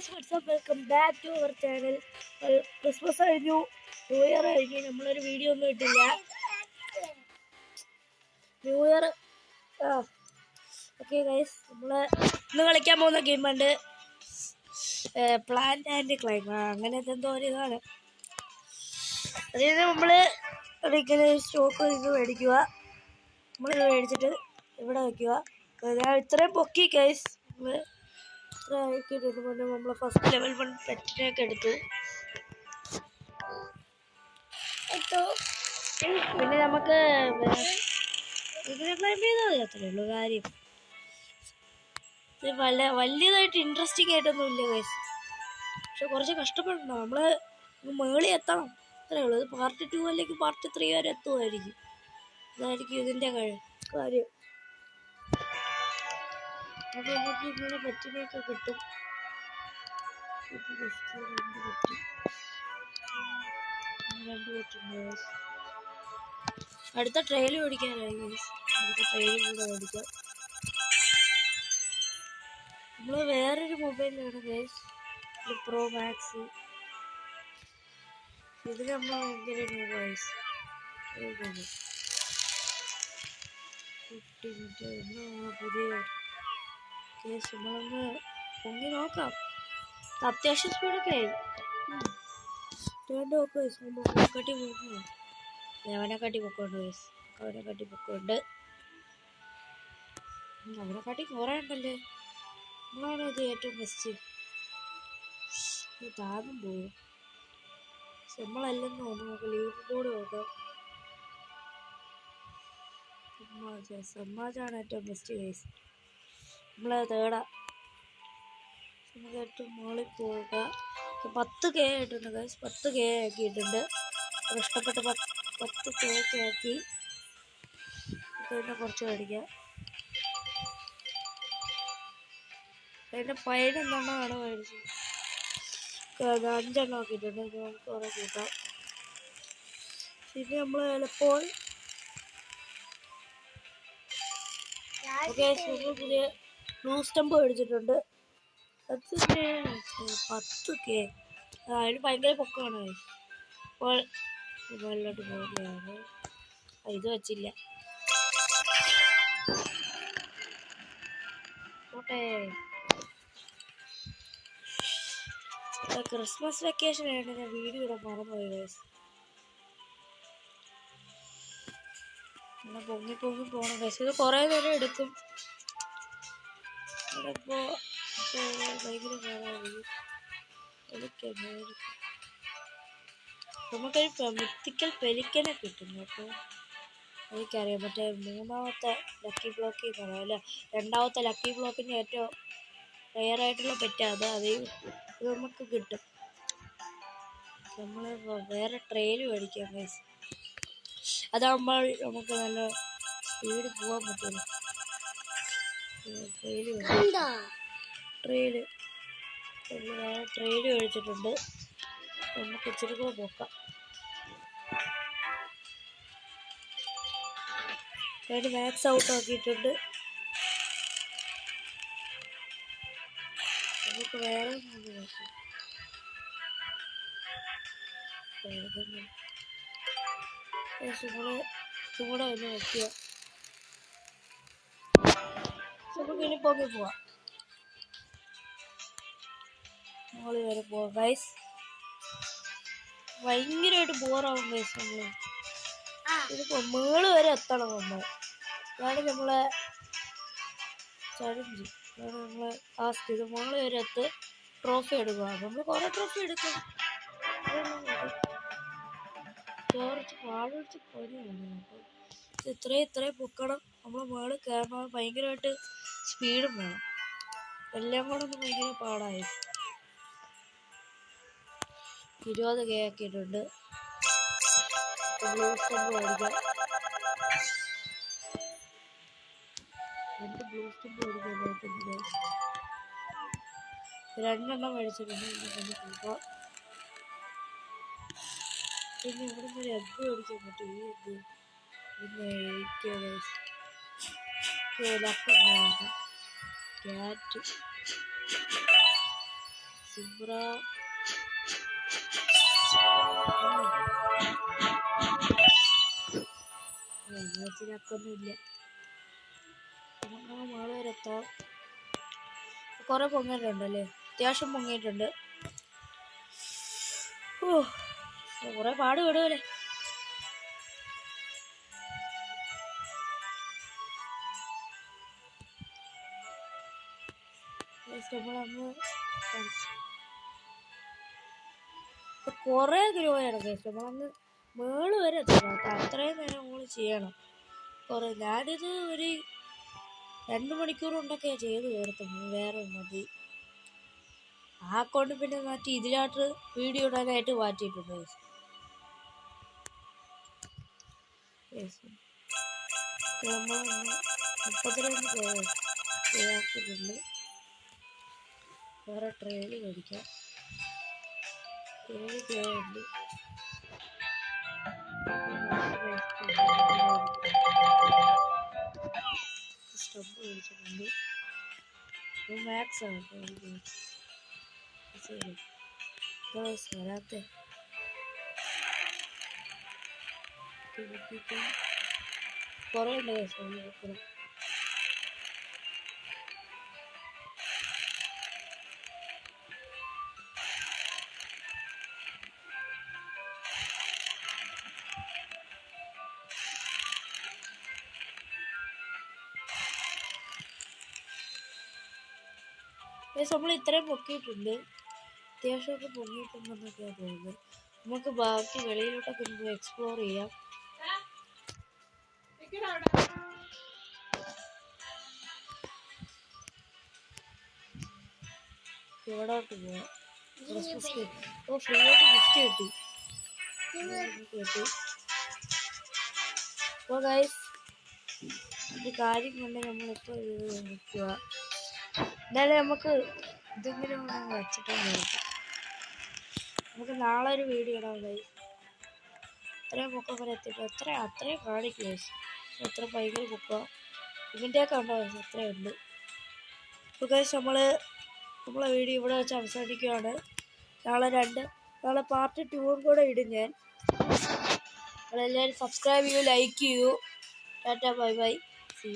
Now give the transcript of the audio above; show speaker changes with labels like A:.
A: guys, what's up? Welcome back to our channel. Christmas കഴിഞ്ഞു, New Year കഴിഞ്ഞു, നമ്മളൊരു video ഒന്നും ഇട്ടില്ല. New Year ഓക്കെ ഗൈസ്, നമ്മൾ ഇന്ന് കളിക്കാൻ പോകുന്ന ഗെയിമുണ്ട് പ്ലാന്റ് ആൻഡ് ക്ലൈം, അങ്ങനത്തെ എന്തോ ഒരു ഇതാണ്. അതായത് നമ്മൾ ഒരിക്കലും സ്റ്റോക്ക് ഇത് മേടിക്കുക, നമ്മളിത് മേടിച്ചിട്ട് ഇവിടെ വയ്ക്കുക. ഞാൻ ഇത്രയും പൊക്കി ഗൈസ്, ഇത്ര ആക്കിയിട്ടുണ്ട്. നമ്മൾ ഫസ്റ്റ് ലെവൽ 1 പെറ്റിനെയൊക്കെ എടുത്തു. പിന്നെ നമുക്ക് ഇതിനെ ക്ലൈം ചെയ്താൽ മതി, അത്രേ ഉള്ളൂ കാര്യം. ഇത് വലിയതായിട്ട് ഇൻട്രസ്റ്റിംഗ് ആയിട്ടൊന്നും ഇല്ല ഗൈസ്, പക്ഷെ കുറച്ച് കഷ്ടപ്പെടണം. നമ്മൾ മേളിൽ എത്തണം, അത്രേ ഉള്ളൂ. ഇത് പാർട്ട് 2 അല്ലെങ്കിൽ പാർട്ട് 3 വരെ എത്തുമായിരിക്കും. അതായിരിക്കും ഇതിൻ്റെ കാര്യം. അപ്പോൾ നമുക്ക് ഇങ്ങനെ പെറ്റിനെയൊക്കെ കിട്ടും. രണ്ട് പെറ്റുണ്ട്. അടുത്ത ട്രെയിൽ മേടിക്കാനായി ഗൈസ്, അടുത്ത ട്രെയിലും കൂടെ മേടിക്കാം. നമ്മൾ വേറൊരു മൊബൈലാണ് ഗൈസ്, പ്രോ മാക്സ്. ഇതിൽ നമ്മൾ ഭയങ്കര ഗൈസ്, 50 മിനിറ്റ് പുതിയ കേസ്. നമ്മളൊന്ന് പൊങ്ങി നോക്കാം. അത്യാവശ്യം സ്പീഡൊക്കെ ആയി. നോക്കാം ഗൈസ്, അവനെക്കാട്ടി പൊക്കമുണ്ട് ഗൈസ്, അവനെക്കാട്ടി പൊക്കമുണ്ട്. അവനെക്കാട്ടി കുറേ ഉണ്ടല്ലേ. നമ്മളാണ് ഇത് ഏറ്റവും ബെസ്റ്റ്. താഴെ പോകും, നമ്മളല്ലെന്ന് തോന്നുന്നു. നമുക്ക് ലീവ് ബോർഡ് നോക്കാം. സമ്മാജാണ് ഏറ്റവും ബെസ്റ്റ് കേസ്. നമ്മൾ തേടാം, നമുക്ക് ഏറ്റവും മുകളിൽ പോവുക. 10K ആയിട്ടുണ്ട് ഗൈസ്, 10K ആക്കിയിട്ടുണ്ട്. ഇഷ്ടപ്പെട്ട 10K ഒക്കെ ആക്കി. പിന്നെ കുറച്ച് മേടിക്കാം. അതിൻ്റെ പൈനെന്താണ് മേടിച്ചത്, 5 എണ്ണം ആക്കിയിട്ടുണ്ട്. നമുക്ക് കുറേ കൂട്ടാം. പിന്നെ നമ്മൾ ചിലപ്പോൾ പുതിയ ബ്ലൂ സ്റ്റംപ് മേടിച്ചിട്ടുണ്ട്. അതിന് 10K, അതിന് ഭയങ്കര പൊക്കമാണ്. അപ്പോൾ മുകളിലോട്ട് പോവുകയാണ്. ഇത് വച്ചില്ല, ഓട്ടെ. ക്രിസ്മസ് വെക്കേഷൻ ആയിട്ട് ഞാൻ വീഡിയോ ഇടാൻ മറന്നുപോയി ഗൈസ്. അങ്ങനെ പൊങ്ങി പോകണം ഗൈസ്. ഇത് കുറേ നേരം എടുക്കും. ഇപ്പോൾ ഭയങ്കര നമുക്കൊരു മിത്തിക്കൽ പെലിക്കനെ കിട്ടുന്നു. അപ്പോൾ എനിക്കറിയാം, മറ്റേ 3ാമത്തെ ലക്കി ബ്ലോക്കിൽ നിന്നാണ്, അല്ല 2ാമത്തെ ലക്കി ബ്ലോക്കിന് ഏറ്റവും റെയറായിട്ടുള്ള പെറ്റാണ് അത്. ഇത് നമുക്ക് കിട്ടും. നമ്മൾ വേറെ ട്രെയിൽ മേടിക്കാം ഗൈസ്, അതാകുമ്പോൾ നമുക്ക് നല്ല സ്പീഡ് പോകാൻ പറ്റുള്ളൂ. ട്രെയിൽ മേടിച്ചിട്ടുണ്ട്. നമുക്ക് ഇച്ചിരി കൂടെ പോക്കാം. അതിന് മാക്സ് ഔട്ട് ആക്കിയിട്ടുണ്ട്. നമുക്ക് വേറെ ചൂടെ ഒന്ന് വയ്ക്കുക. നമുക്ക് ഇനി പൊങ്ങി പോവാം, മുകളിൽ വരെ പോവാം ഗൈസ്. ഭയങ്കരമായിട്ട് ബോറാവും ഗൈസ്. നമ്മൾ ഇതിപ്പോൾ മേള് വരെ എത്തണം. ഇതാണ് നമ്മളെ ചലഞ്ച്, ഇതാണ് നമ്മളെ ടാസ്ക്. ഇത് മേള് വരെ എത്ത് ട്രോഫി എടുക്കുക. നമ്മൾ കുറേ ട്രോഫി എടുക്കും. കുറച്ച് പാടുപിടിച്ച് പണിയാണ്. അപ്പോൾ ഇത്രയും പൊക്കണം. നമ്മൾ മേളിൽ കയറണം. ഭയങ്കരമായിട്ട് സ്പീഡും വേണം. എല്ലാം കൂടെ ഒന്ന് ഭയങ്കര പാടായി. 20K ആക്കിയിട്ടുണ്ട്. ബ്ലൂ സ്റ്റംപ് മേടിക്കാം. 2 ബ്ലൂ സ്റ്റംപ് മേടിക്കാൻ പറ്റുന്നത്. 2 എണ്ണം മേടിച്ചിട്ടുണ്ട്. കൂട്ടാം. പിന്നെ ഇവിടെ നിന്ന് ഒരു എഗ്ഗ് മേടിക്കാൻ പറ്റും. ഈ എഗ്ഗ് പിന്നെ ലക്കുണ്ടാകും. Cat zebra ൊന്നുമില്ല. നമുക്ക് മുകളിൽ വരെ എത്താം. കുറെ പൊങ്ങിയിട്ടുണ്ടല്ലേ, അത്യാവശ്യം പൊങ്ങിയിട്ടുണ്ട്. കുറെ പാട് വിടുവല്ലേ. നമ്മളങ്ങ് കുറെ ഗ്രോയാണ് കേട്ടോ. നമ്മളങ്ങ് മേള് വരെ എത്തണം. അത്രയും നേരം നമ്മൾ ചെയ്യണം. കുറെ ഞാനിത് ഒരു 2 മണിക്കൂർ കൊണ്ടൊക്കെയാണ് ചെയ്ത് തീർത്തുന്നത്. വേറെ മതി. ആ അക്കൗണ്ട് പിന്നെ മാറ്റി ഇതിലായിട്ട് വീഡിയോ ഇടാനായിട്ട് മാറ്റിയിട്ടുണ്ട്. നമ്മളൊന്ന് 32 ശരിയാക്കിയിട്ടുണ്ട്. വേറെ ട്രെയില് മേടിക്കാം. 7 ഉണ്ട്. സ്റ്റെപ്പ് മേടിച്ചിട്ടുണ്ട്. മാക്സ് ആണ് ശരി വരാത്തെ. കുറേ ഉണ്ട് നോക്കണം. നമ്മൾ ഇത്രയും പൊക്കിയിട്ടുണ്ട്. അത്യാവശ്യമൊക്കെ പൊങ്ങിയിട്ടുണ്ടെന്നൊക്കെയാണ് തോന്നുന്നത്. നമുക്ക് ബാക്കി വെളിയിലോട്ടൊക്കെ ഒന്ന് എക്സ്പ്ലോർ ചെയ്യാം. ഇവിടോട്ട് പോവാം. ഫ്രീ ആയിട്ട് ഗിഫ്റ്റ് കിട്ടി. അപ്പോൾ ഗൈസ് ഒരു കാര്യം കൊണ്ട് നമ്മളിപ്പോൾ ഇത് നിൽക്കുക. എന്തായാലും നമുക്ക് ഇതെങ്കിലും വച്ചിട്ട് നമുക്ക് നാളെ ഒരു വീഡിയോ ഇടാം ഗൈസ്. ഇത്രയും പൊക്കം വരെ എത്തിയിട്ട് അത്രയും കാണിക്കും ഗൈസ്. എത്ര ഭയങ്കര പൊക്കം ഇതിൻ്റെയൊക്കെ ഉണ്ടോ ഗൈസ്? അത്രയുണ്ട്. അപ്പോൾ ഗൈസ് നമ്മളെ വീഡിയോ ഇവിടെ വെച്ച് അവസാനിക്കുകയാണ്. നാളെ പാർട്ട് 2 കൂടെ ഇടും ഞാൻ. നിങ്ങളെല്ലാവരും സബ്സ്ക്രൈബ് ചെയ്യൂ, ലൈക്ക് ചെയ്യൂ. Tata bye bye. സീ.